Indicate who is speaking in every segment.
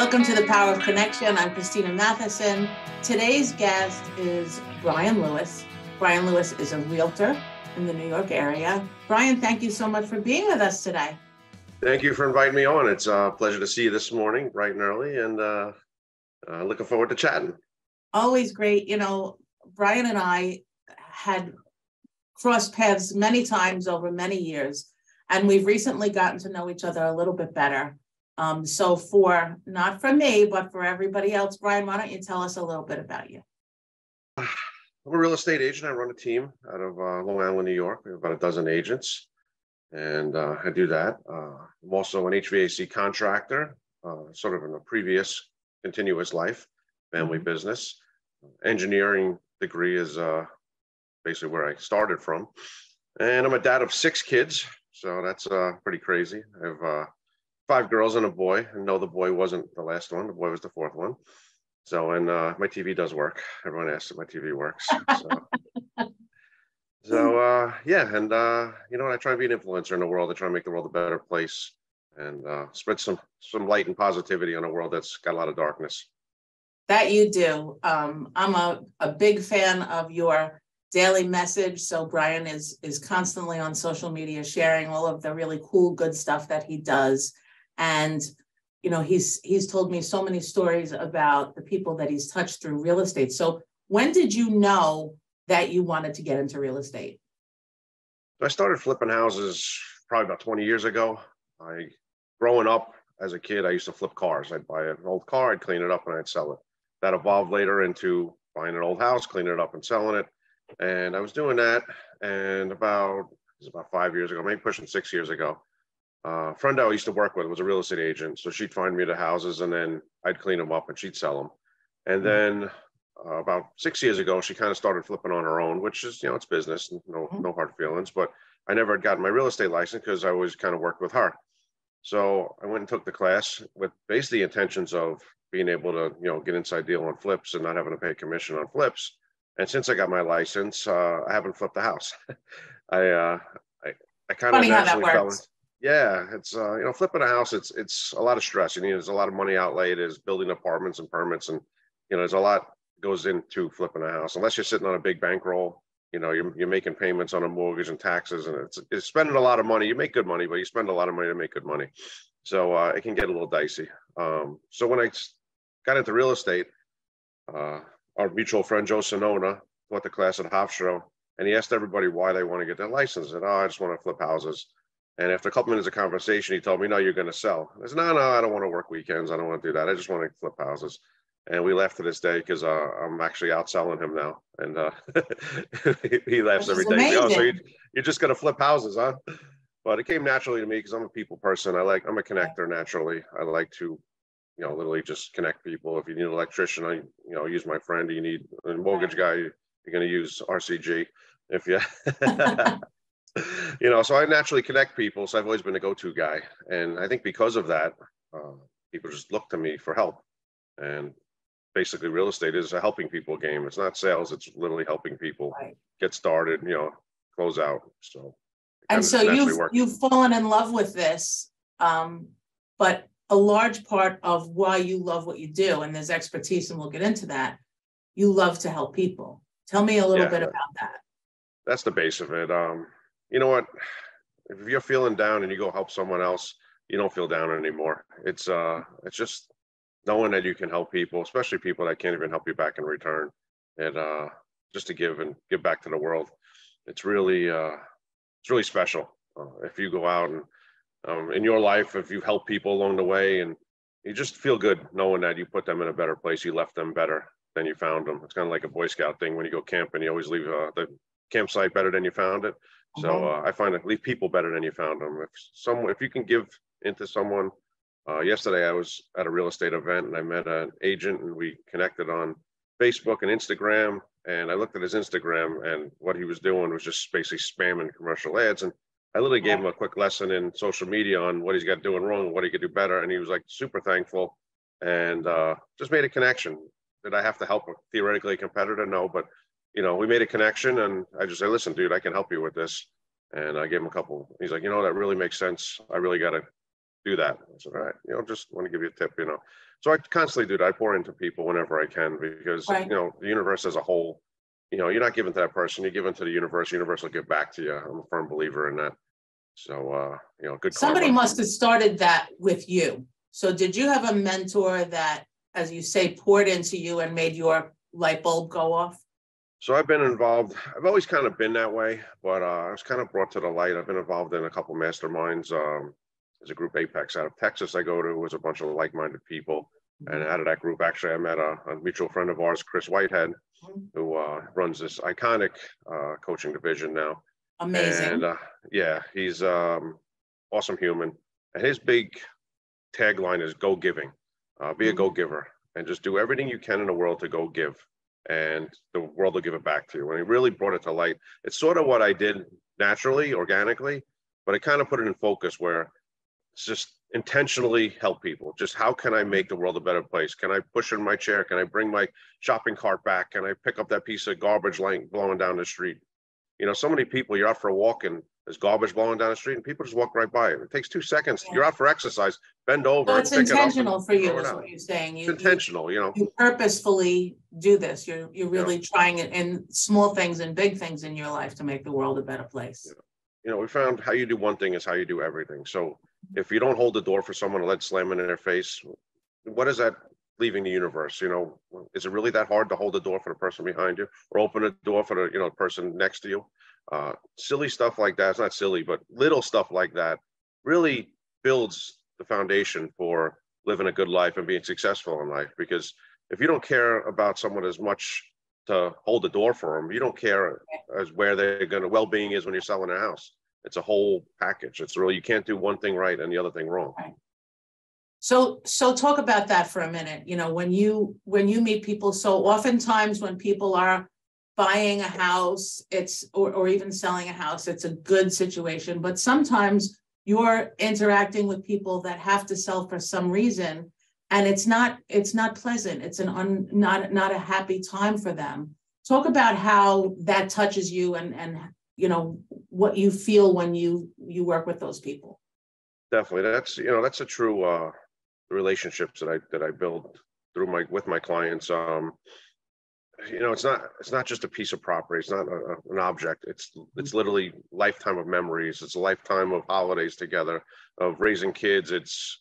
Speaker 1: Welcome to the Power of Connection. I'm Christina Matheson. Today's guest is Brian Lewis. Brian Lewis is a realtor in the New York area. Brian, thank you so much for being with us today.
Speaker 2: Thank you for inviting me on. It's a pleasure to see you this morning, bright and early, and looking forward to chatting.
Speaker 1: Always great. You know, Brian and I had crossed paths many times over many years, and we've recently gotten to know each other a little bit better. So not for me, but for everybody else, Brian, why don't you tell us a little bit about you?
Speaker 2: I'm a real estate agent. I run a team out of Long Island, New York. We have about a dozen agents, and I do that. I'm also an HVAC contractor, sort of in a previous continuous life, family business. Engineering degree is basically where I started from. And I'm a dad of 6 kids, so that's pretty crazy. I have 5 girls and a boy. And no, the boy wasn't the last one. The boy was the 4th one. So, and my TV does work. Everyone asks if my TV works. Yeah. And you know, I try to be an influencer in the world. I try to make the world a better place and spread some light and positivity on a world that's got a lot of darkness.
Speaker 1: That you do. I'm a big fan of your daily message. So Brian is constantly on social media sharing all of the really cool, good stuff that he does. And, you know, he's told me so many stories about the people that he's touched through real estate. So when did you know that you wanted to get into real estate?
Speaker 2: I started flipping houses probably about 20 years ago. Growing up as a kid, I used to flip cars. I'd buy an old car, I'd clean it up, and I'd sell it. That evolved later into buying an old house, cleaning it up, and selling it. And I was doing that, and it was about 5 years ago, maybe pushing 6 years ago. A friend I used to work with was a real estate agent, so she'd find me the houses, and then I'd clean them up, and she'd sell them. And then about 6 years ago, she kind of started flipping on her own, which is, you know, it's business, no hard feelings. But I never had gotten my real estate license because I always kind of worked with her. So I went and took the class with basically intentions of being able to, you know, get inside deal on flips and not having to pay commission on flips. And since I got my license, I haven't flipped a house. I kind of naturally fell in. Yeah, it's you know, flipping a house, it's a lot of stress. You need, there's a lot of money outlay. There's building apartments and permits, and you know, there's a lot goes into flipping a house. Unless you're sitting on a big bankroll, you know, you're making payments on a mortgage and taxes, and it's spending a lot of money. You make good money, but you spend a lot of money to make good money. So it can get a little dicey. So when I got into real estate, our mutual friend Joe Sonona taught the class at Hofstra, and he asked everybody why they want to get their license. And I just want to flip houses. And after a couple minutes of conversation, he told me, no, you're going to sell. I said, no, I don't want to work weekends. I don't want to do that. I just want to flip houses. And we laugh to this day because I'm actually out selling him now. And he laughs every day. Oh, so you're just going to flip houses, huh? But it came naturally to me because I'm a people person. I'm a connector naturally. I like to, you know, literally just connect people. If you need an electrician, I use my friend. You need a mortgage guy, you're going to use RCG. If you, you know, so I naturally connect people. So I've always been a go-to guy. And I think because of that, people just look to me for help. And basically real estate is a helping people game. It's not sales. It's literally helping people get started, you know, close out. So,
Speaker 1: and so you've fallen in love with this, but a large part of why you love what you do, and there's expertise, and we'll get into that, you love to help people. Tell me a little bit about that. That's
Speaker 2: the base of it. You know what? If you're feeling down and you go help someone else, you don't feel down anymore. It's just knowing that you can help people, especially people that can't even help you back in return, and just to give back to the world. It's really special. If you go out and in your life, if you help people along the way, and you just feel good knowing that you put them in a better place, you left them better than you found them. It's kind of like a Boy Scout thing. When you go camping, you always leave the campsite better than you found it. So I find that leave people better than you found them. If you can give into someone. Yesterday I was at a real estate event and I met an agent, and we connected on Facebook and Instagram, and I looked at his Instagram, and what he was doing was just basically spamming commercial ads. And I literally gave him a quick lesson in social media on what he's got doing wrong and what he could do better. And he was like super thankful, and just made a connection. Did I have to help theoretically a competitor? No, but you know, we made a connection, and I just said, listen, dude, I can help you with this. And I gave him a couple. He's like, you know, that really makes sense. I really got to do that. I said, all right, just want to give you a tip, So I constantly do that. I pour into people whenever I can because,
Speaker 1: Right.
Speaker 2: the universe as a whole, you're not giving to that person, you're giving to the universe. The universe will give back to you. I'm a firm believer in that. So, good
Speaker 1: Somebody
Speaker 2: karma.
Speaker 1: must have started that with you. So did you have a mentor that, as you say, poured into you and made your light bulb go off?
Speaker 2: So I've been involved. I've always kind of been that way, but I was kind of brought to the light. I've been involved in a couple masterminds. There's a group Apex out of Texas I go to. It was a bunch of like-minded people. And out of that group, actually, I met a mutual friend of ours, Chris Whitehead, who runs this iconic coaching division now.
Speaker 1: Amazing.
Speaker 2: And he's awesome human. And his big tagline is go giving. Be a go-giver and just do everything you can in the world to go give. And the world will give it back to you. And he really brought it to light. It's sort of what I did naturally, organically, but I kind of put it in focus where it's just intentionally help people. Just how can I make the world a better place? Can I push in my chair? Can I bring my shopping cart back? Can I pick up that piece of garbage blowing down the street? So many people, you're out for a walk and there's garbage blowing down the street and people just walk right by it. It takes 2 seconds. You're out for exercise, bend over.
Speaker 1: So it's intentional for you, is
Speaker 2: out.
Speaker 1: what you're saying.
Speaker 2: It's intentional,
Speaker 1: You purposefully do this. You're really trying it in small things and big things in your life to make the world a better place.
Speaker 2: We found how you do one thing is how you do everything. So if you don't hold the door for someone to let slam in their face, what is that leaving the universe? Is it really that hard to hold the door for the person behind you or open the door for the person next to you? Silly stuff like that. It's not silly, but little stuff like that really builds the foundation for living a good life and being successful in life. Because if you don't care about someone as much to hold the door for them, you don't care as where they're going to well-being is when you're selling a house. It's a whole package. It's really, you can't do one thing right and the other thing wrong.
Speaker 1: Right. So talk about that for a minute. When you meet people, so oftentimes when people are buying a house, or even selling a house, it's a good situation. But sometimes you're interacting with people that have to sell for some reason, and it's not pleasant. It's not a happy time for them. Talk about how that touches you and what you feel when you work with those people.
Speaker 2: Definitely, that's a true relationships that I build with my clients. It's not just a piece of property. It's not an object. It's literally lifetime of memories. It's a lifetime of holidays together, of raising kids. It's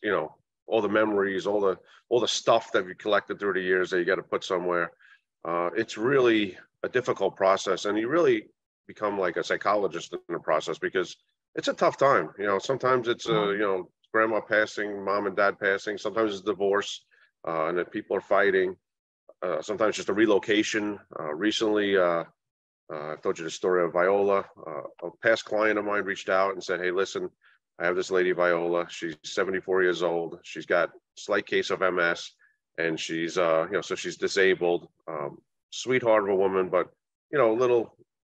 Speaker 2: all the memories, all the stuff that you collected through the years that you got to put somewhere. It's really a difficult process, and you really become like a psychologist in the process because it's a tough time. Sometimes it's grandma passing, mom and dad passing. Sometimes it's divorce, and then people are fighting. Sometimes just a relocation. Recently, I've told you the story of Viola. A past client of mine reached out and said, hey, listen, I have this lady, Viola. She's 74 years old. She's got a slight case of MS, and she's, so she's disabled. Sweetheart of a woman, but, a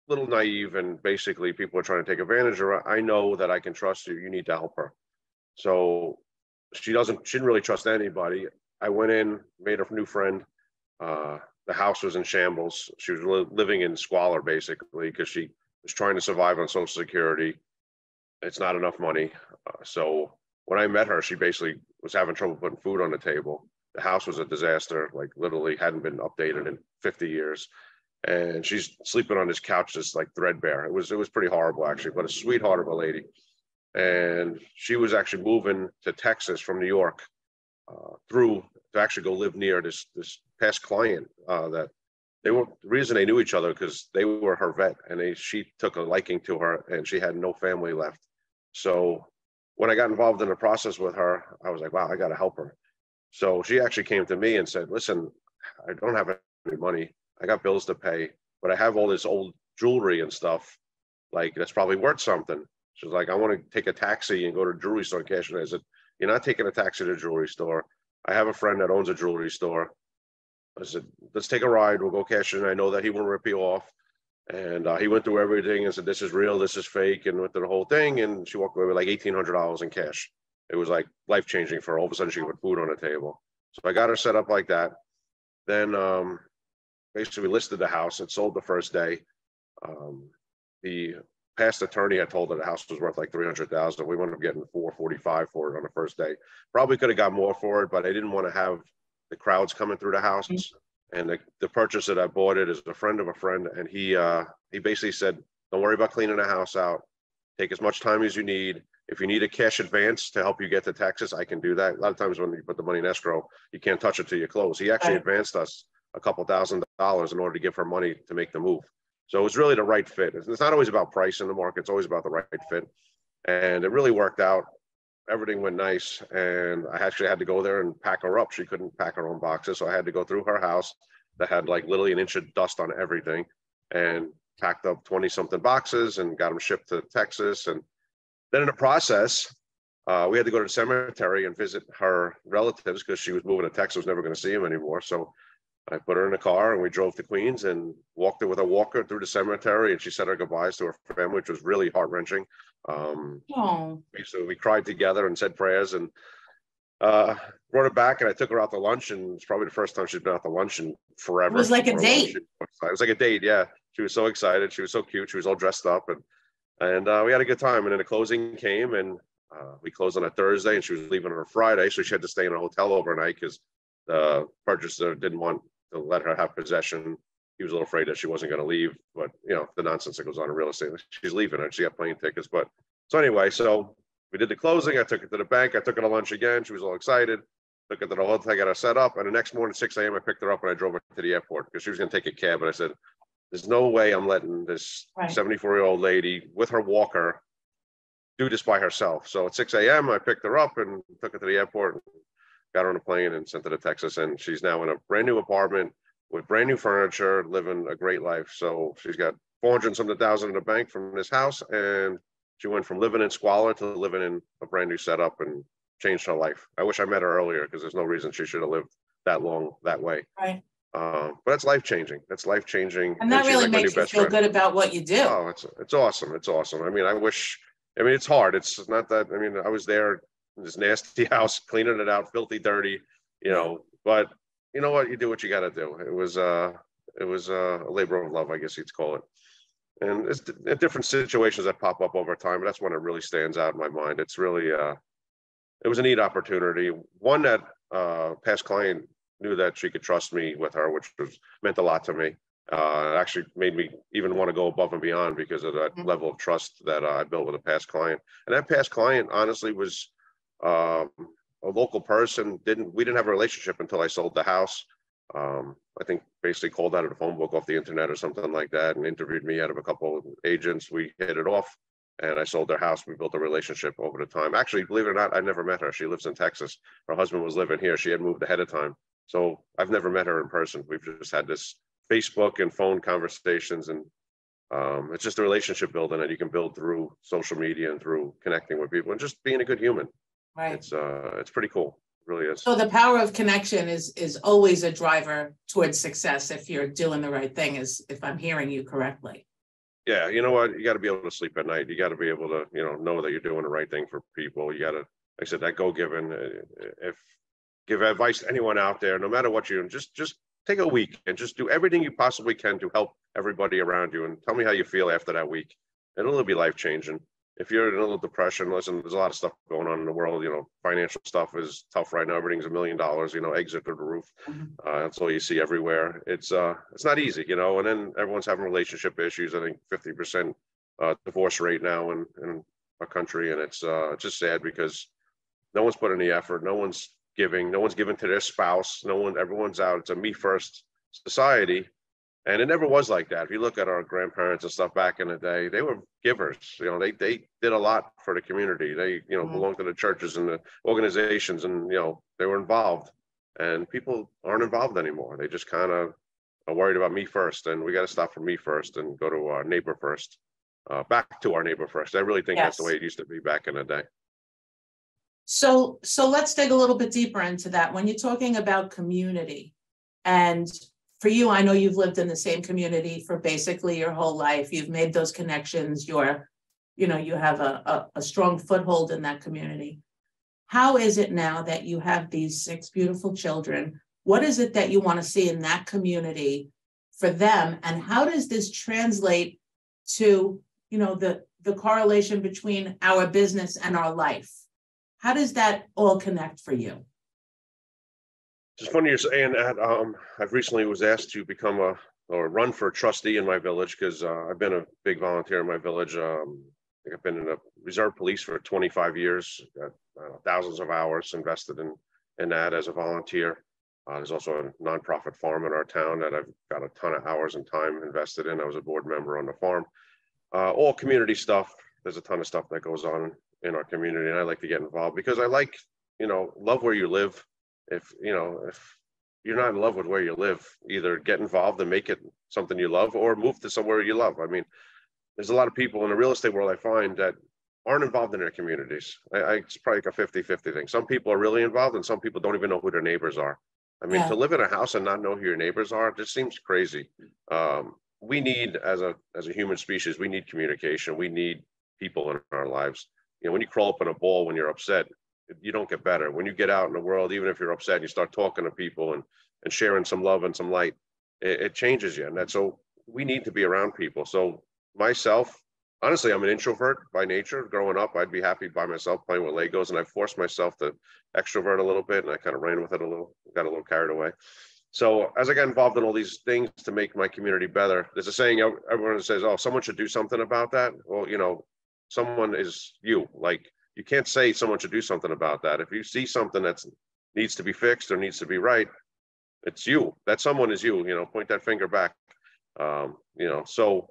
Speaker 2: little naive, and basically people are trying to take advantage of her. I know that I can trust you. You need to help her. So she didn't really trust anybody. I went in, made a new friend. The house was in shambles. She was living in squalor, basically, because she was trying to survive on Social Security. It's not enough money. So when I met her, she basically was having trouble putting food on the table. The house was a disaster, like literally hadn't been updated in 50 years. And she's sleeping on this couch just like threadbare. It was pretty horrible, actually, but a sweetheart of a lady. And she was actually moving to Texas from New York to actually go live near this past client that the reason they knew each other because they were her vet, and she took a liking to her, and she had no family left. So when I got involved in the process with her, I was like, wow, I got to help her. So she actually came to me and said, listen, I don't have any money. I got bills to pay, but I have all this old jewelry and stuff, like that's probably worth something. She's like, I want to take a taxi and go to a jewelry store and cash it. I said, you're not taking a taxi to a jewelry store. I have a friend that owns a jewelry store. I said, let's take a ride. We'll go cash it in. I know that he won't rip you off. And he went through everything and said, this is real, this is fake, and went through the whole thing. And she walked away with like $1,800 in cash. It was like life-changing for her. All of a sudden she could put food on the table. So I got her set up like that. Then basically we listed the house. It sold the first day. The past attorney had told her the house was worth like 300,000. We wound up getting 445 for it on the first day. Probably could have got more for it, but I didn't want to have the crowds coming through the house. And the purchaser that bought it is a friend of a friend, and he basically said, "Don't worry about cleaning the house out. Take as much time as you need. If you need a cash advance to help you get to Texas, I can do that." A lot of times when you put the money in escrow, you can't touch it till you close. He actually advanced us a couple $1,000s in order to give her money to make the move. So it was really the right fit. It's not always about price in the market. It's always about the right fit. And it really worked out. Everything went nice. And I actually had to go there and pack her up. She couldn't pack her own boxes. So I had to go through her house that had like literally an inch of dust on everything, and packed up 20 something boxes and got them shipped to Texas. And then in the process, we had to go to the cemetery and visit her relatives because she was moving to Texas, was never going to see him anymore. So I put her in a car and we drove to Queens and walked her with a walker through the cemetery, and she said her goodbyes to her family, which was really heart-wrenching. So we cried together and said prayers, and brought her back, and I took her out to lunch, and it's probably the first time she's been out to lunch in forever.
Speaker 1: It was like a date.
Speaker 2: It was like a date, yeah. She was so excited. She was so cute. She was all dressed up, and we had a good time. And then the closing came, and we closed on a Thursday, and she was leaving on a Friday, so she had to stay in a hotel overnight because the purchaser didn't want to let her have possession. He was a little afraid that she wasn't going to leave, but you know, the nonsense that goes on in real estate. She's leaving, and she got plane tickets. But so anyway, so we did the closing. I took her to the bank. I took her to lunch again. She was all excited. Took her to the hotel. I got her set up. And the next morning, 6 a.m., I picked her up and I drove her to the airport because she was going to take a cab. And I said, "There's no way I'm letting this 74-year-old lady with her walker do this by herself." So at 6 a.m., I picked her up and took her to the airport, got her on a plane and sent her to Texas. And she's now in a brand new apartment with brand new furniture, living a great life. So she's got 400-something thousand in the bank from this house. And she went from living in squalor to living in a brand new setup and changed her life. I wish I met her earlier because there's no reason she should have lived that long that way.
Speaker 1: Right.
Speaker 2: But that's life-changing. That's life-ching.
Speaker 1: And that really makes you feel good about what you do.
Speaker 2: Oh, it's awesome. It's awesome. I mean, it's hard. It's not that, I mean, I was there in this nasty house, cleaning it out, filthy, dirty, you know, but you know what? You do what you got to do. It was a labor of love, I guess you'd call it. And it's different situations that pop up over time, but that's when it really stands out in my mind. It's really, it was a neat opportunity. One that past client knew that she could trust me with her, which meant a lot to me. It actually made me even want to go above and beyond because of that level of trust that I built with a past client. And that past client, honestly, was a local person. We didn't have a relationship until I sold the house. I think basically called out of the phone book off the internet or something like that and interviewed me out of a couple of agents. We hit it off and I sold their house. We built a relationship over the time. Actually, believe it or not, I never met her. She lives in Texas. Her husband was living here. She had moved ahead of time. So I've never met her in person. We've just had this Facebook and phone conversations, and it's just a relationship building that you can build through social media and through connecting with people and just being a good human.
Speaker 1: Right.
Speaker 2: It's pretty cool. It really is.
Speaker 1: So the power of connection is always a driver towards success if you're doing the right thing, if I'm hearing you correctly.
Speaker 2: Yeah, you know what? You got to be able to sleep at night. You got to be able to, know that you're doing the right thing for people. You got to, like I said, that go-giving. Give advice to anyone out there, no matter what you're doing, just take a week and just do everything you possibly can to help everybody around you. And tell me how you feel after that week. It'll be life-changing. If you're in a little depression, listen, there's a lot of stuff going on in the world. Financial stuff is tough right now. Everything's $1 million, exit through the roof. That's all you see everywhere. It's not easy, and then everyone's having relationship issues. I think 50% divorce rate now in our country. And it's just sad because no one's put in the effort. No one's giving to their spouse. Everyone's out. It's a me first society. And it never was like that. If you look at our grandparents and stuff back in the day, they were givers. They did a lot for the community. They, belonged to the churches and the organizations, and, they were involved. And people aren't involved anymore. They just kind of are worried about me first. And we got to stop from me first and go to our neighbor first, back to our neighbor first. I really think that's the way it used to be back in the day.
Speaker 1: So let's dig a little bit deeper into that. When you're talking about community, and for you, I know you've lived in the same community for basically your whole life. You've made those connections. You have a strong foothold in that community. How is it now that you have these 6 beautiful children? What is it that you want to see in that community for them? And how does this translate to, the the correlation between our business and our life. How does that all connect for you?
Speaker 2: It's funny you're saying that. I've recently was asked to become or run for a trustee in my village because I've been a big volunteer in my village. I think I've been in the reserve police for 25 years, got thousands of hours invested in that as a volunteer. There's also a nonprofit farm in our town that I've got a ton of hours and time invested in. I was a board member on the farm. All community stuff. There's a ton of stuff that goes on in our community, and I like to get involved because I like, love where you live. If you're not in love with where you live, either get involved and make it something you love or move to somewhere you love. I mean, there's a lot of people in the real estate world I find that aren't involved in their communities. It's probably like a 50-50 thing. Some people are really involved and some people don't even know who their neighbors are. I mean, to live in a house and not know who your neighbors are, just seems crazy. We need, as a human species, we need communication. We need people in our lives. When you crawl up in a ball when you're upset, you don't get better. When you get out in the world, even if you're upset, and you start talking to people and sharing some love and some light, it changes you. And so we need to be around people. So myself, honestly, I'm an introvert by nature. Growing up, I'd be happy by myself playing with Legos, and I forced myself to extrovert a little bit, and I kind of ran with it a little, got a little carried away. So as I got involved in all these things to make my community better, there's a saying everyone says, oh, someone should do something about that. Well, someone is you. Like, you can't say someone should do something about that. If you see something that needs to be fixed or needs to be right, it's you. That someone is you. Point that finger back. So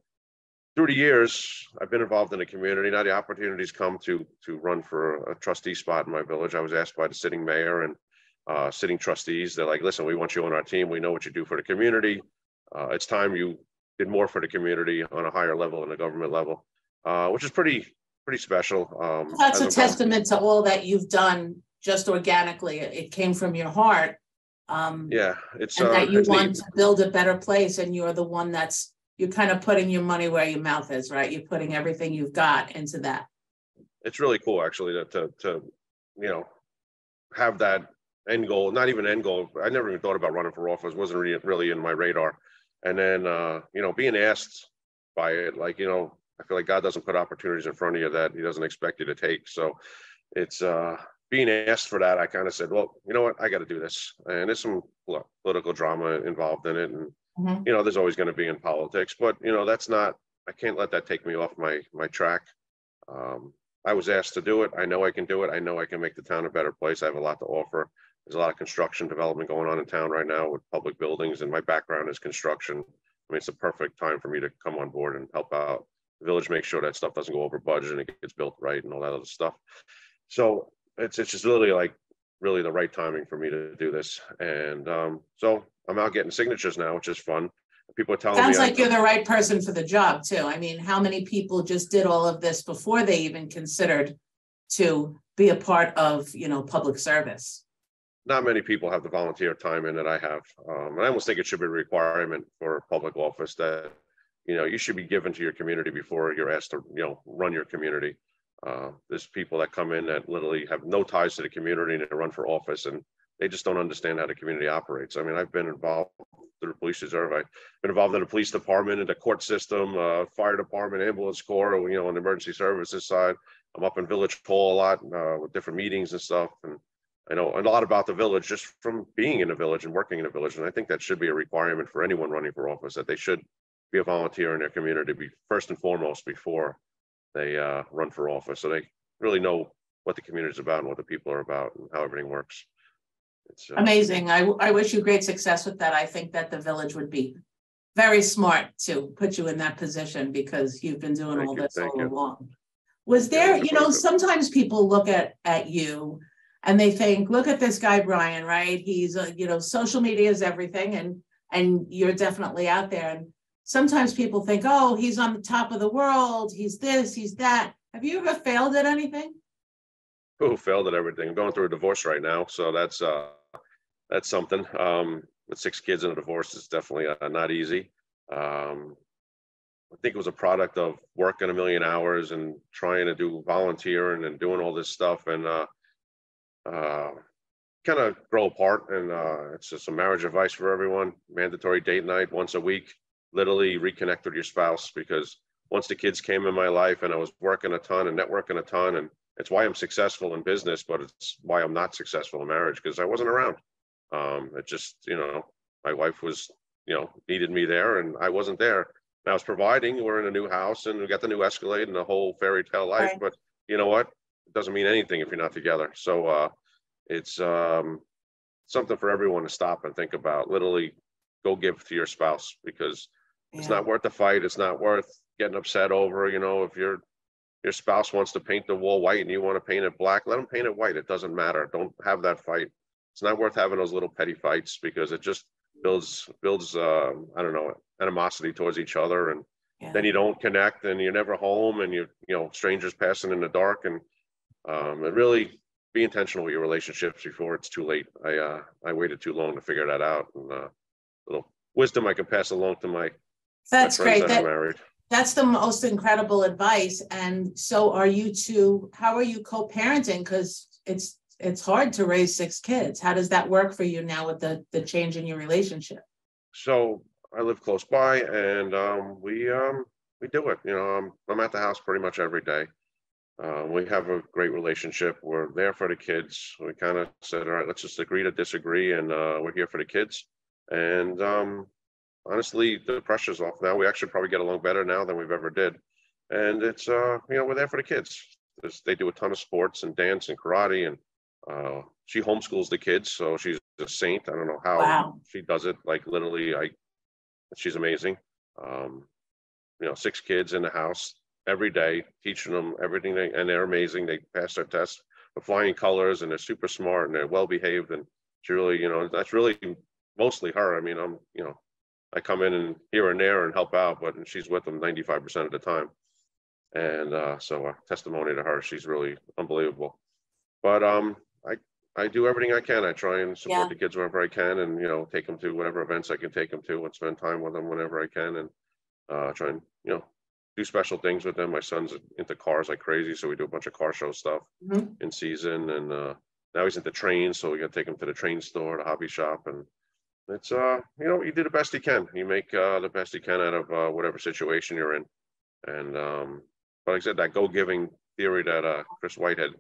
Speaker 2: through the years, I've been involved in the community. Now the opportunities come to run for a trustee spot in my village. I was asked by the sitting mayor and sitting trustees. They're like, listen, we want you on our team. We know what you do for the community. It's time you did more for the community on a higher level than the government level, which is pretty special.
Speaker 1: That's a testament to all that you've done just organically. It came from your heart.
Speaker 2: Yeah, it's
Speaker 1: and that you want
Speaker 2: neat
Speaker 1: to build a better place, and you're the one you're kind of putting your money where your mouth is, right? You're putting everything you've got into that.
Speaker 2: It's really cool, actually, to have that end goal. Not even end goal. I never even thought about running for office. Wasn't really in my radar. And then being asked by it, like, I feel like God doesn't put opportunities in front of you that he doesn't expect you to take. So it's being asked for that. I kind of said, well, you know what? I got to do this. And there's some political drama involved in it. And, there's always going to be in politics, but, I can't let that take me off my track. I was asked to do it. I know I can do it. I know I can make the town a better place. I have a lot to offer. There's a lot of construction development going on in town right now with public buildings, and my background is construction. I mean, it's a perfect time for me to come on board and help out the village, make sure that stuff doesn't go over budget and it gets built right and all that other stuff. So it's just literally really the right timing for me to do this. And so I'm out getting signatures now, which is fun. People are telling me.
Speaker 1: Sounds like you're the right person for the job too. I mean, how many people just did all of this before they even considered to be a part of, public service?
Speaker 2: Not many people have the volunteer time in that I have. And I almost think it should be a requirement for public office that, you should be given to your community before you're asked to, run your community. There's people that come in that literally have no ties to the community and they run for office, and they just don't understand how the community operates. I mean, I've been involved through the police reserve. I've been involved in the police department, in the court system, fire department, ambulance corps, on the emergency services side. I'm up in Village Hall a lot with different meetings and stuff. And I know a lot about the village just from being in the village and working in the village. And I think that should be a requirement for anyone running for office, that they should be a volunteer in their community first and foremost before they run for office. So they really know what the community is about and what the people are about and how everything works. It's
Speaker 1: amazing. I wish you great success with that. I think that the village would be very smart to put you in that position because you've been doing all this all along. Was there, sometimes people look at you and they think, look at this guy, Brian, right? He's, social media is everything, and you're definitely out there. And sometimes people think, oh, he's on the top of the world. He's this, he's that. Have you ever failed at anything?
Speaker 2: Oh, failed at everything. I'm going through a divorce right now, so that's something. With 6 kids and a divorce, it's definitely not easy. I think it was a product of working a million hours and trying to do volunteering and doing all this stuff, and kind of grow apart. And it's just some marriage advice for everyone: mandatory date night once a week. Literally reconnect with your spouse, because once the kids came in my life and I was working a ton and networking a ton, and it's why I'm successful in business, but it's why I'm not successful in marriage, because I wasn't around. It just, my wife was, needed me there and I wasn't there. And I was providing, we're in a new house and we got the new Escalade and the whole fairy tale life,
Speaker 1: Right.
Speaker 2: but you know what? It doesn't mean anything if you're not together. So it's something for everyone to stop and think about. Literally go give to your spouse, because it's not worth the fight. It's not worth getting upset over, if your spouse wants to paint the wall white and you want to paint it black, let them paint it white. It doesn't matter. Don't have that fight. It's not worth having those little petty fights, because it just builds I don't know, animosity towards each other, and then you don't connect and you're never home, and strangers passing in the dark. And it really, be intentional with your relationships before it's too late. I waited too long to figure that out, and little wisdom I can pass along to my
Speaker 1: That's
Speaker 2: friends
Speaker 1: great.
Speaker 2: that are married.
Speaker 1: That's the most incredible advice. And so are you two, how are you co-parenting? Because it's hard to raise 6 kids. How does that work for you now with the change in your relationship?
Speaker 2: So I live close by, and we do it. I'm at the house pretty much every day. We have a great relationship. We're there for the kids. We kind of said, all right, let's just agree to disagree, and we're here for the kids. And honestly, the pressure's off now. We actually probably get along better now than we've ever did. And it's, we're there for the kids. They do a ton of sports and dance and karate, and she homeschools the kids. So she's a saint. I don't know how she does it. Like literally, she's amazing. 6 kids in the house every day, teaching them everything, and they're amazing. They pass their tests with flying colors, and they're super smart, and they're well behaved. And she really, that's really mostly her. I mean, I come in and here and there and help out, but she's with them 95% of the time. And so testimony to her, she's really unbelievable. But I do everything I can. I try and support the kids wherever I can, and take them to whatever events I can take them to, and spend time with them whenever I can, and try and do special things with them. My son's into cars like crazy, so we do a bunch of car show stuff in season. And now he's into trains, so we got to take him to the train store, the hobby shop, and it's you do the best you can. You make the best you can out of whatever situation you're in. And but like I said, that go-giving theory that Chris Whitehead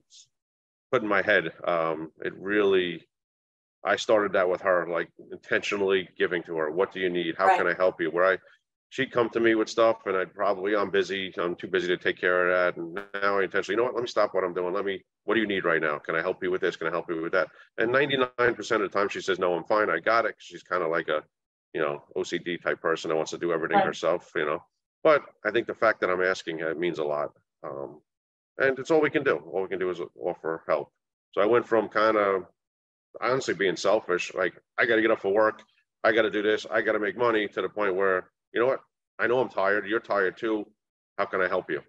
Speaker 2: put in my head, it really, I started that with her, like intentionally giving to her. What do you need? How can I help you? She'd come to me with stuff, and I'm busy. I'm too busy to take care of that. And now I intentionally, let me stop what I'm doing. What do you need right now? Can I help you with this? Can I help you with that? And 99% of the time she says, no, I'm fine. I got it. She's kind of like a, OCD type person that wants to do everything herself, But I think the fact that I'm asking her means a lot. And it's all we can do. All we can do is offer help. So I went from kind of honestly being selfish, like I got to get up for work. I got to do this. I got to make money, to the point where, you know what? I know I'm tired. You're tired too. How can I help you?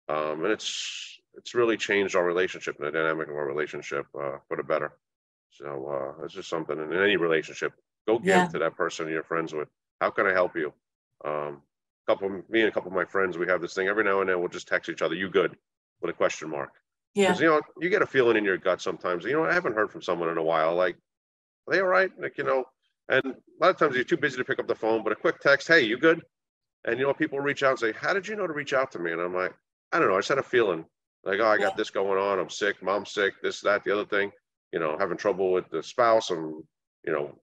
Speaker 2: And it's really changed our relationship and the dynamic of our relationship for the better. So it's just something in any relationship. Go give to that person you're friends with. How can I help you? Me and a couple of my friends, we have this thing every now and then. We'll just text each other, "You good?" with a question mark. Because you get a feeling in your gut sometimes. I haven't heard from someone in a while. Like, are they all right? Like, and a lot of times you're too busy to pick up the phone, but a quick text, "Hey, you good?" And people reach out and say, "How did you know to reach out to me?" And I'm like, I don't know. I just had a feeling like, oh, I got this going on. I'm sick. Mom's sick. This, that, the other thing. Having trouble with the spouse, and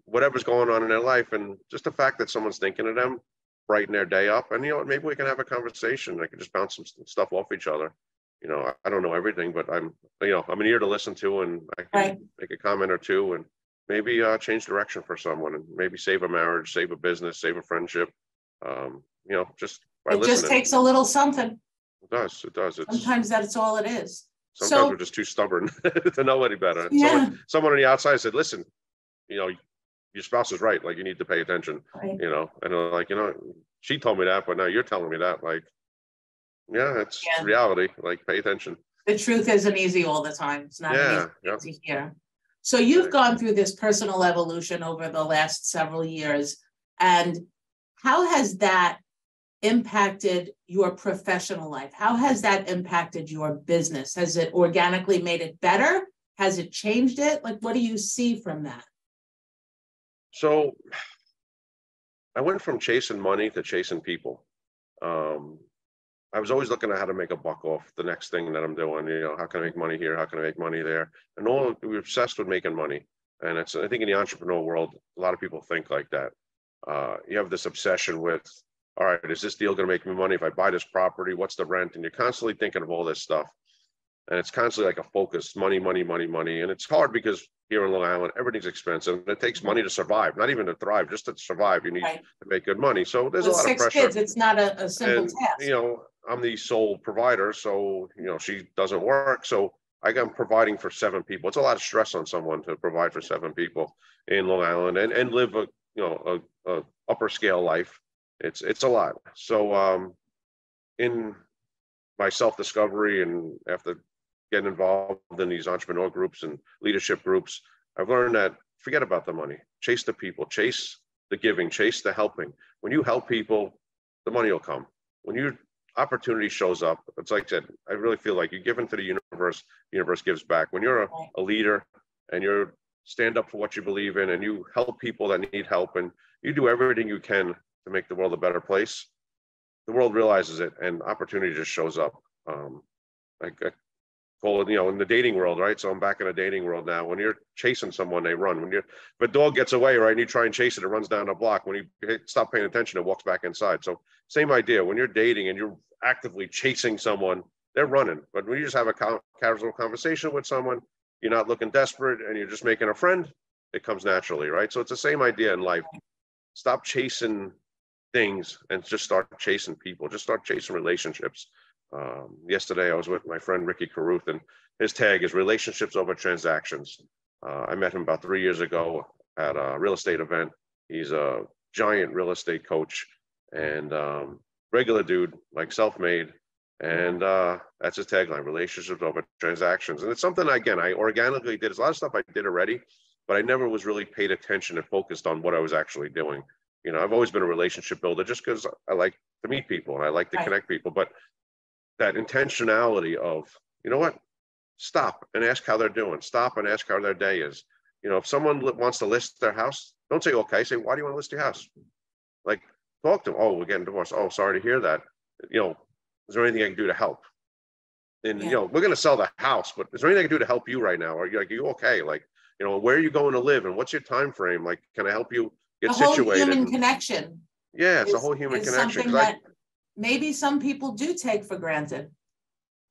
Speaker 2: whatever's going on in their life, and just the fact that someone's thinking of them, brighten their day up. And maybe we can have a conversation. I can just bounce some stuff off each other. I don't know everything, but I'm an ear to listen to, and I can make a comment or two, and maybe change direction for someone, and maybe save a marriage, save a business, save a friendship. Just by listening. It just
Speaker 1: takes a little something.
Speaker 2: It does.
Speaker 1: Sometimes that's all it is.
Speaker 2: Sometimes we're just too stubborn to know any better. Someone on the outside said, "Listen, your spouse is right. Like, you need to pay attention." And they're like, she told me that, but now you're telling me that. Like, it's reality. Like, pay attention.
Speaker 1: The truth isn't easy all the time. It's not easy to hear. So you've gone through this personal evolution over the last several years, and how has that impacted your professional life? How has that impacted your business? Has it organically made it better? Has it changed it? Like, what do you see from that?
Speaker 2: So I went from chasing money to chasing people. I was always looking at how to make a buck off the next thing that I'm doing. You know, how can I make money here? How can I make money there? And we're obsessed with making money. And I think in the entrepreneur world, a lot of people think like that. You have this obsession with, all right, is this deal going to make me money? If I buy this property, what's the rent? And you're constantly thinking of all this stuff. And it's constantly like a focus, money, money, money, money. And it's hard because here in Long Island, everything's expensive. And it takes money to survive, not even to thrive, just to survive. You need to make good money. So there's a lot of pressure.
Speaker 1: 6 kids, it's not a simple task.
Speaker 2: You know, I'm the sole provider. So, you know, she doesn't work. So I'm providing for 7 people. It's a lot of stress on someone to provide for 7 people in Long Island and live a upper scale life. It's a lot. So in my self-discovery and after getting involved in these entrepreneur groups and leadership groups, I've learned that forget about the money, chase the people, chase the giving, chase the helping. When you help people, the money will come. When your opportunity shows up, it's like I said, I really feel like you give into the universe gives back. When you're a leader and you stand up for what you believe in and you help people that need help and you do everything you can to make the world a better place, the world realizes it and opportunity just shows up. I call it, in the dating world, right? So I'm back in a dating world now. When you're chasing someone, they run. If a dog gets away, right, and you try and chase it, it runs down the block. When you stop paying attention, it walks back inside. So same idea. When you're dating and you're actively chasing someone, they're running. But when you just have a casual conversation with someone, you're not looking desperate and you're just making a friend, it comes naturally, right? So it's the same idea in life. Stop chasing things and just start chasing people. Just start chasing relationships. Yesterday, I was with my friend Ricky Caruth, and his tag is relationships over transactions. I met him about 3 years ago at a real estate event. He's a giant real estate coach and regular dude, like self-made. And that's his tagline, relationships over transactions. And it's something, again, I organically did. There's a lot of stuff I did already, but I never was really paid attention and focused on what I was actually doing. I've always been a relationship builder just because I like to meet people and I like to connect people. But that intentionality of, you know what, stop and ask how they're doing. Stop and ask how their day is. If someone wants to list their house, don't say, okay, say, why do you want to list your house? Like, talk to them. Oh, we're getting divorced. Oh, sorry to hear that. Is there anything I can do to help? And, we're going to sell the house, but is there anything I can do to help you right now? Are you okay? Like, where are you going to live and what's your time frame? Like, can I help you get situated?
Speaker 1: The whole human connection.
Speaker 2: Yeah, it's a whole human connection.
Speaker 1: Something that maybe some people do take for granted.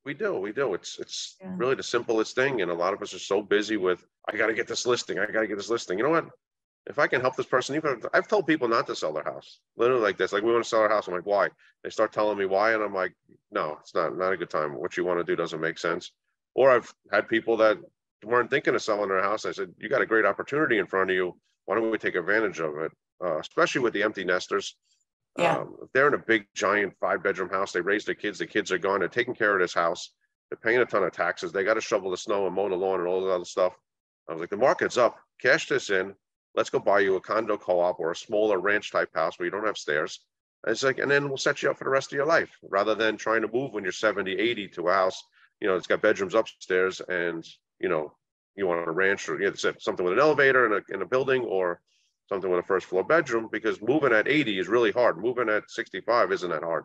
Speaker 2: We do. It's really the simplest thing. And a lot of us are so busy with, I got to get this listing. You know what? If I can help this person, even I've told people not to sell their house, literally like this, like, we want to sell our house. I'm like, why? They start telling me why. And I'm like, no, it's not a good time. What you want to do doesn't make sense. Or I've had people that weren't thinking of selling their house. I said, you got a great opportunity in front of you. Why don't we take advantage of it? Especially with the empty nesters. If they're in a big, giant 5-bedroom house, they raise their kids, the kids are gone, they're taking care of this house, they're paying a ton of taxes, they got to shovel the snow and mow the lawn and all that other stuff. I was like, the market's up, cash this in, let's go buy you a condo co-op or a smaller ranch type house where you don't have stairs. And it's like, and then we'll set you up for the rest of your life, rather than trying to move when you're 70, 80 to a house, it's got bedrooms upstairs and, you want a ranch or something with an elevator in a building or something with a first floor bedroom, because moving at 80 is really hard. Moving at 65 isn't that hard.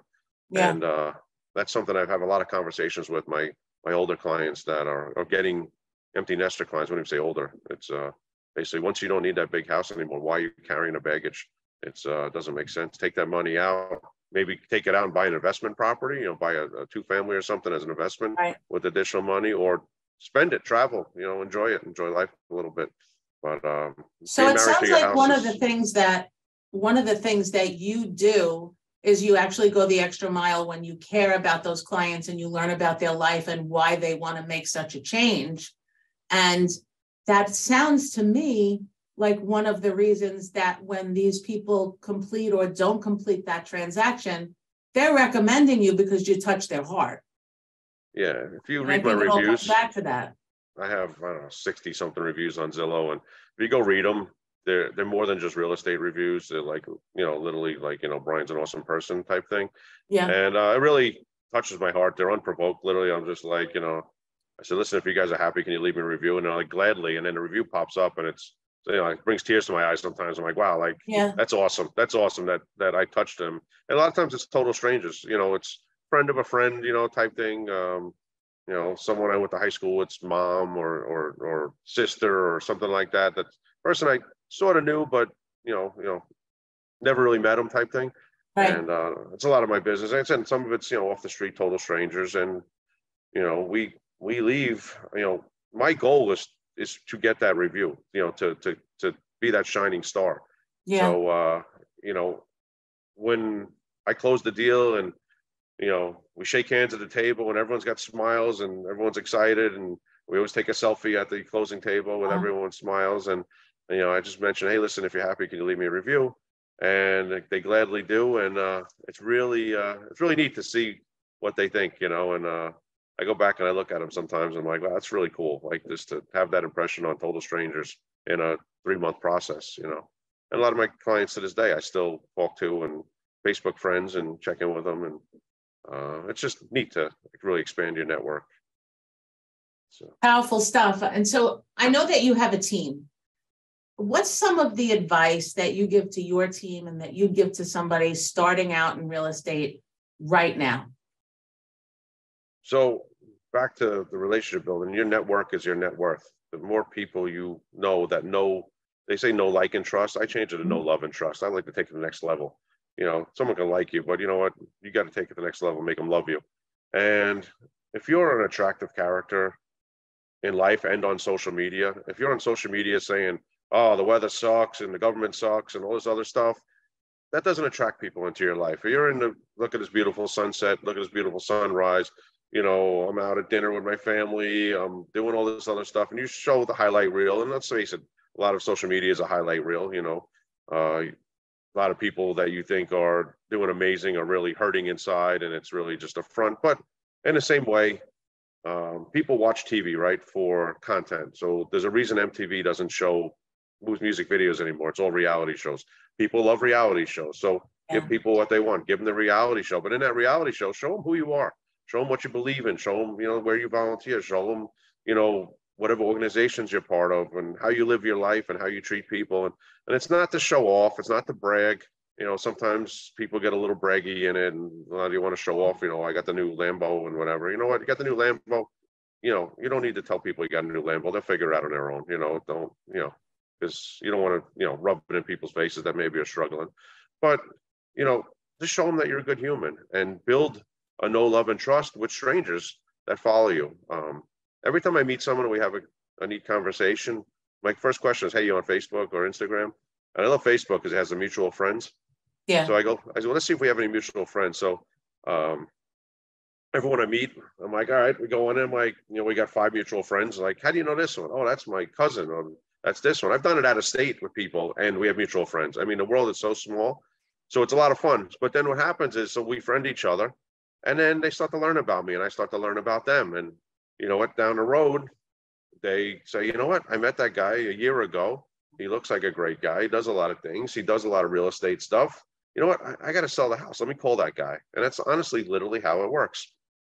Speaker 2: Yeah. And that's something I've had a lot of conversations with my older clients that are getting empty nester clients. When you say older, it's basically once you don't need that big house anymore, why are you carrying the baggage? It doesn't make sense. Take that money out, maybe take it out and buy an investment property, buy a 2-family or something as an investment with additional money, or spend it, travel, enjoy life a little bit. But
Speaker 1: so it sounds like one of the things that you do is you actually go the extra mile when you care about those clients and you learn about their life and why they want to make such a change. And that sounds to me like one of the reasons that when these people complete or don't complete that transaction, they're recommending you because you touch their heart.
Speaker 2: Yeah, if you read my reviews, it all comes
Speaker 1: back to that.
Speaker 2: I have, 60 something reviews on Zillow, and if you go read them, they're more than just real estate reviews. They're like, literally like, Brian's an awesome person type thing. Yeah. And it really touches my heart. They're unprovoked. Literally, I'm just like, I said, listen, if you guys are happy, can you leave me a review? And they're like, gladly. And then the review pops up and it's, it brings tears to my eyes sometimes. I'm like, wow, that's awesome. That's awesome that I touched them. And a lot of times it's total strangers. It's friend of a friend, type thing. Someone I went to high school with's mom or sister or something like that. That person I sort of knew, but never really met them type thing.
Speaker 1: Right.
Speaker 2: And it's a lot of my business. And some of it's off the street, total strangers. And we leave. My goal is to get that review. To be that shining star.
Speaker 1: Yeah.
Speaker 2: So when I close the deal and we shake hands at the table and everyone's got smiles and everyone's excited, and we always take a selfie at the closing table with everyone's smiles. And I just mentioned, hey, listen, if you're happy, can you leave me a review? And they gladly do. And it's really neat to see what they think, and I go back and I look at them sometimes. And I'm like, wow, that's really cool. Like, just to have that impression on total strangers in a 3-month process, And a lot of my clients to this day, I still talk to and Facebook friends and check in with them. And it's just neat to really expand your network. So
Speaker 1: powerful stuff. And so I know that you have a team. What's some of the advice that you give to your team and that you give to somebody starting out in real estate right now?
Speaker 2: So back to the relationship building, your network is your net worth. The more people they say no like and trust. I change it to no love and trust. I like to take it to the next level. Someone can like you, but you know what? You got to take it to the next level, make them love you. And if you're an attractive character in life and on social media, if you're on social media saying, oh, the weather sucks and the government sucks and all this other stuff, that doesn't attract people into your life. If you're look at this beautiful sunset, look at this beautiful sunrise, I'm out at dinner with my family, I'm doing all this other stuff, and you show the highlight reel. And let's face it, a lot of social media is a highlight reel. A lot of people that you think are doing amazing are really hurting inside, and it's really just a front. But in the same way, people watch TV, right, for content. So there's a reason MTV doesn't show music videos anymore. It's all reality shows. People love reality shows. So give people what they want. Give them the reality show. But in that reality show, show them who you are. Show them what you believe in. Show them, where you volunteer. Show them, whatever organizations you're part of, and how you live your life and how you treat people. And it's not to show off. It's not to brag. Sometimes people get a little braggy in it, and you want to show off. I got the new Lambo and whatever. You know what? You got the new Lambo. You don't need to tell people you got a new Lambo. They'll figure it out on their own. Don't, because you don't want to, rub it in people's faces that maybe are struggling. But, just show them that you're a good human and build a no love and trust with strangers that follow you. Every time I meet someone and we have a neat conversation, my first question is, hey, you on Facebook or Instagram? And I love Facebook because it has the mutual friends.
Speaker 1: Yeah.
Speaker 2: So I go, let's see if we have any mutual friends. So everyone I meet, I'm like, all right, we go on in, like, we got 5 mutual friends. Like, how do you know this one? Oh, that's my cousin. Or that's this one. I've done it out of state with people, and we have mutual friends. I mean, the world is so small. So it's a lot of fun. But then what happens is, so we friend each other, and then they start to learn about me, and I start to learn about them. And you know what, down the road, they say, you know what, I met that guy a year ago. He looks like a great guy. He does a lot of things. He does a lot of real estate stuff. You know what, I got to sell the house. Let me call that guy. And that's honestly literally how it works.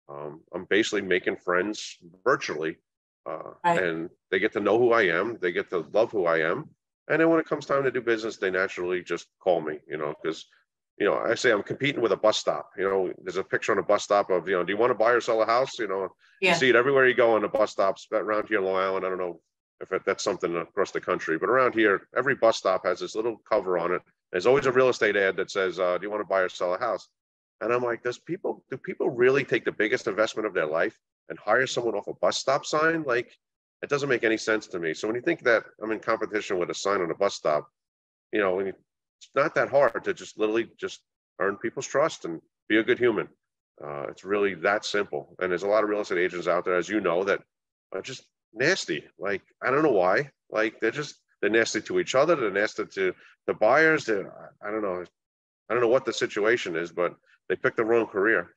Speaker 2: I'm basically making friends virtually, and they get to know who I am. They get to love who I am. And then when it comes time to do business, they naturally just call me, because I say I'm competing with a bus stop. There's a picture on a bus stop of, do you want to buy or sell a house? You see it everywhere you go on the bus stops around here in Long Island. I don't know if that's something across the country, but around here, every bus stop has this little cover on it. There's always a real estate ad that says, do you want to buy or sell a house? And I'm like, do people really take the biggest investment of their life and hire someone off a bus stop sign? Like, it doesn't make any sense to me. So when you think that I'm in competition with a sign on a bus stop, it's not that hard to just literally just earn people's trust and be a good human. It's really that simple. And there's a lot of real estate agents out there, as you know, that are just nasty. Like, I don't know why. Like, they're nasty to each other. They're nasty to the buyers. I don't know what the situation is, but they picked the wrong career.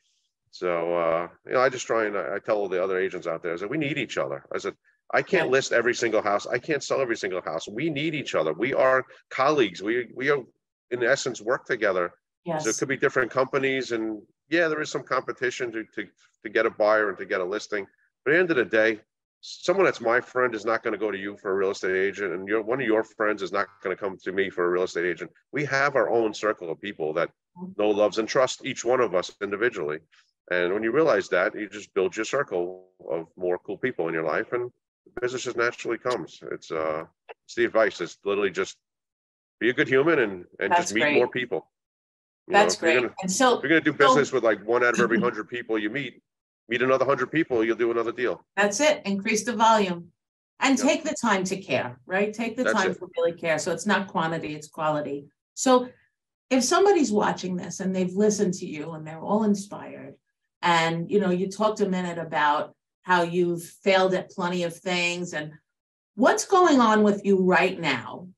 Speaker 2: So, I just try and I tell all the other agents out there, I said, we need each other. I said, I can't list every single house. I can't sell every single house. We need each other. We are colleagues. We are, in essence, work together.
Speaker 1: Yes.
Speaker 2: So it could be different companies, and there is some competition to get a buyer and to get a listing. But at the end of the day, someone that's my friend is not going to go to you for a real estate agent, and one of your friends is not going to come to me for a real estate agent. We have our own circle of people that know, loves, and trust each one of us individually. And when you realize that, you just build your circle of more cool people in your life, and business just naturally comes. It's the advice. It's literally just be a good human and just meet more people.
Speaker 1: That's great.
Speaker 2: And so if you're gonna do business with like 1 out of every 100 people you meet another 100 people, you'll do another deal.
Speaker 1: That's it. Increase the volume and take the time to care, right? Take the time to really care. So it's not quantity, it's quality. So if somebody's watching this and they've listened to you and they're all inspired, and you talked a minute about how you've failed at plenty of things, and what's going on with you right now,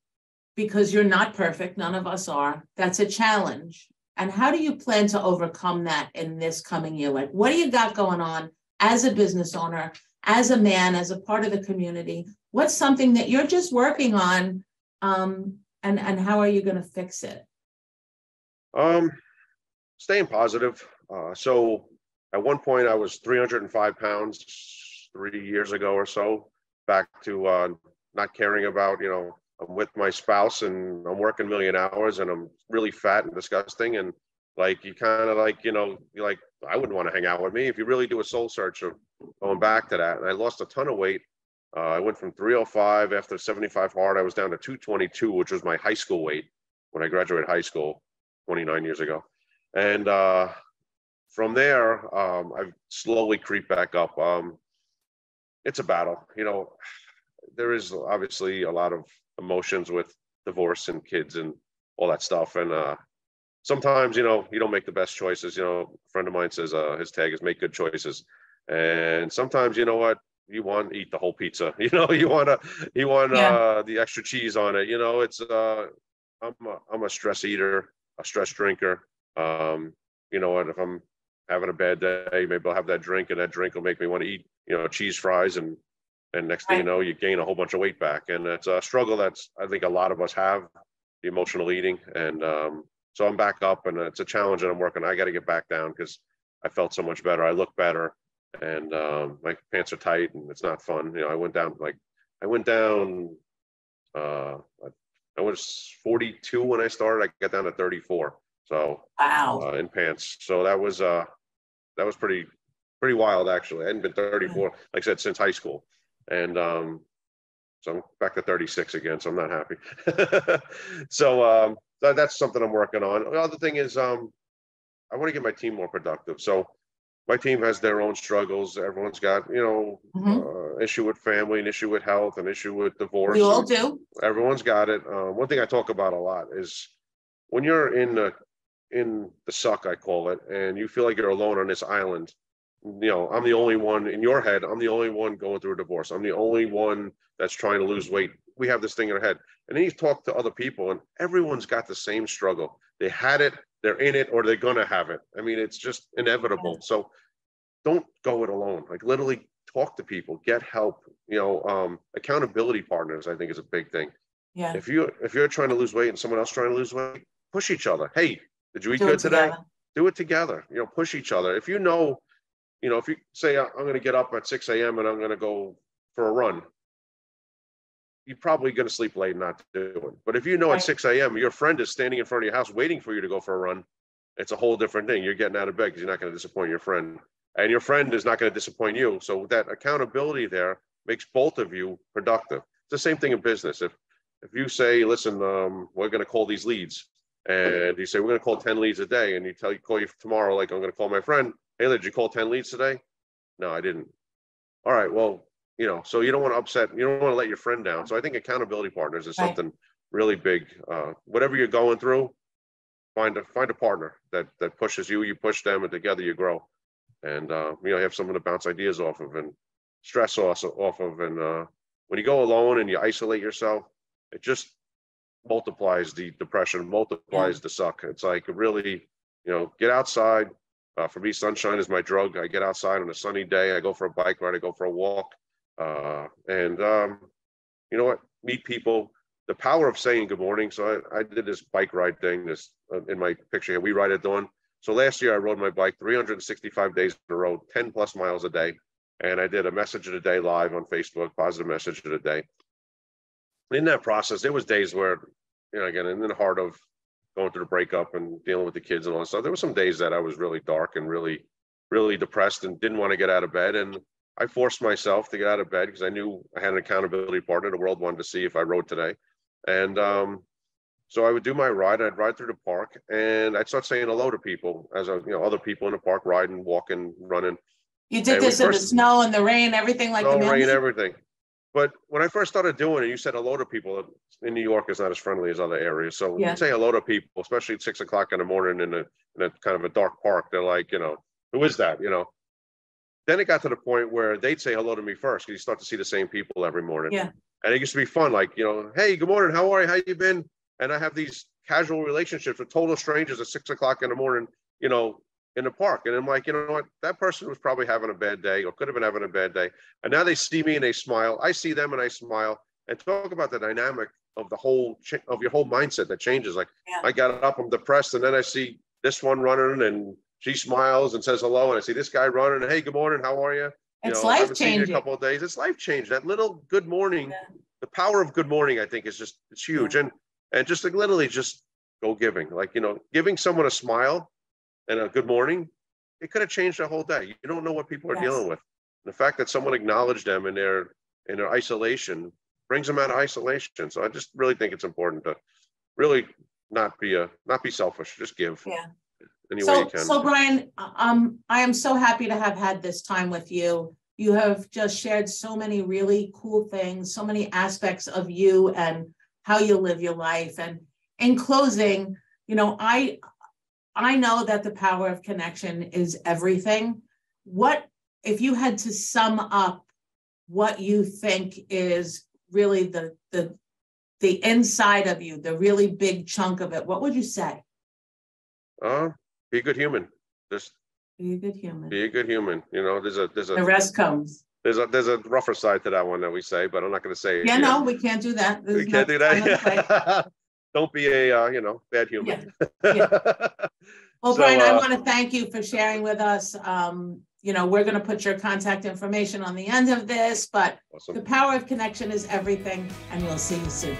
Speaker 1: because you're not perfect, none of us are, that's a challenge. And how do you plan to overcome that in this coming year? Like, what do you got going on as a business owner, as a man, as a part of the community? What's something that you're just working on, and how are you going to fix it?
Speaker 2: Staying positive. So at one point I was 305 pounds 3 years ago or so, back to not caring about, I'm with my spouse and I'm working 1,000,000 hours and I'm really fat and disgusting. And like, you kind of like, you're like, I wouldn't want to hang out with me. If you really do a soul search of going back to that. And I lost a ton of weight. I went from 305 after 75 hard. I was down to 222, which was my high school weight when I graduated high school 29 years ago. And from there, I've slowly creeped back up. It's a battle. There is obviously a lot of emotions with divorce and kids and all that stuff. And sometimes, you don't make the best choices. A friend of mine says his tag is make good choices. And sometimes, you want to eat the whole pizza. You want the extra cheese on it. It's I'm a stress eater, a stress drinker. If I'm having a bad day, maybe I'll have that drink, and that drink will make me want to eat, cheese fries, and next thing you know, you gain a whole bunch of weight back. And it's a struggle that's, I think, a lot of us have, the emotional eating. And so I'm back up, and it's a challenge that I'm working. I got to get back down because I felt so much better. I look better, and my pants are tight, and it's not fun. I went down I was 42 when I started. I got down to 34. So
Speaker 1: wow,
Speaker 2: in pants. So that was pretty wild, actually. I hadn't been 34, like I said, since high school. And so I'm back to 36 again, so I'm not happy. So that's something I'm working on. The other thing is I want to get my team more productive. So my team has their own struggles. Everyone's got, issue with family, an issue with health, an issue with divorce.
Speaker 1: We all do.
Speaker 2: Everyone's got it. One thing I talk about a lot is when you're in the suck, I call it, and you feel like you're alone on this island. I'm the only one in your head. I'm the only one going through a divorce. I'm the only one that's trying to lose weight. We have this thing in our head. And then you talk to other people, and everyone's got the same struggle. They had it, they're in it, or they're going to have it. I mean, it's just inevitable. Yeah. So don't go it alone. Like, literally talk to people, get help. Accountability partners, I think, is a big thing.
Speaker 1: Yeah.
Speaker 2: If you're trying to lose weight and someone else trying to lose weight, push each other. Hey, did you eat good today? Do it together. Push each other. If if you say, I'm going to get up at 6 a.m. and I'm going to go for a run, you're probably going to sleep late and not do it. But if at 6 a.m. your friend is standing in front of your house waiting for you to go for a run, it's a whole different thing. You're getting out of bed because you're not going to disappoint your friend. And your friend is not going to disappoint you. So that accountability there makes both of you productive. It's the same thing in business. If you say, listen, we're going to call these leads, and you say, we're going to call 10 leads a day, and call you tomorrow, like, I'm going to call my friend. Hey, did you call 10 leads today? No, I didn't. All right, well, so you don't want to upset, you don't want to let your friend down. So I think accountability partners is something really big. Whatever you're going through, find a partner that pushes you, you push them, and together you grow. And, you have someone to bounce ideas off of and stress off of. And when you go alone and you isolate yourself, it just multiplies the depression, multiplies the suck. It's like, really, get outside. For me, sunshine is my drug. I get outside on a sunny day. I go for a bike ride. I go for a walk. And you know what? Meet people. The power of saying good morning. So I did this bike ride thing. This in my picture here. We ride at dawn. So last year I rode my bike 365 days in a row, 10 plus miles a day. And I did a message of the day live on Facebook, positive message of the day. In that process, there was days where, again, in the heart of going through the breakup and dealing with the kids and all that stuff, there were some days that I was really dark and really really depressed and didn't want to get out of bed. And I forced myself to get out of bed because I knew I had an accountability partner. The world wanted to see if I rode today. And so I would do my ride. I'd ride through the park and I'd start saying hello to people as other people in the park riding, walking, running.
Speaker 1: You did this in the snow and the rain, everything like the
Speaker 2: rain, everything. But when I first started doing it, you said hello to people. In New York is not as friendly as other areas. So you say hello to people, especially at 6 o'clock in the morning in a kind of a dark park. They're like, who is that? Then it got to the point where they'd say hello to me first because you start to see the same people every morning.
Speaker 1: Yeah.
Speaker 2: And it used to be fun. Like, hey, good morning. How are you? How you been? And I have these casual relationships with total strangers at 6 o'clock in the morning, in the park. And I'm like, you know what? That person was probably having a bad day or could have been having a bad day. And now they see me and they smile. I see them and I smile. And talk about the dynamic of of your whole mindset that changes. Like I got up, I'm depressed. And then I see this one running and she smiles and says hello. And I see this guy running and hey, good morning. How are you?
Speaker 1: It's
Speaker 2: I haven't
Speaker 1: life-changing.
Speaker 2: seen you a couple of days. It's life-changing. That little good morning, the power of good morning, I think it's huge. And just like literally just go giving, giving someone a smile and a good morning, it could have changed their whole day. You don't know what people are dealing with. The fact that someone acknowledged them in their isolation brings them out of isolation. So I just really think it's important to really not be selfish, just give.
Speaker 1: Yeah.
Speaker 2: Any way you can.
Speaker 1: So Brian, I am so happy to have had this time with you. You have just shared so many really cool things, so many aspects of you and how you live your life. And in closing, I know that the power of connection is everything. What, if you had to sum up what you think is really the inside of you, the really big chunk of it, what would you say?
Speaker 2: Be a good human. Just
Speaker 1: be a good human.
Speaker 2: Be a good human. There's a
Speaker 1: the rest comes.
Speaker 2: There's a rougher side to that one that we say, but I'm not going to say it.
Speaker 1: Yeah, no, we can't do that.
Speaker 2: We can't do that. Don't be a bad human.
Speaker 1: Yeah. Well, Brian, I want to thank you for sharing with us. We're going to put your contact information on the end of this, but awesome. The power of connection is everything, and we'll see you soon.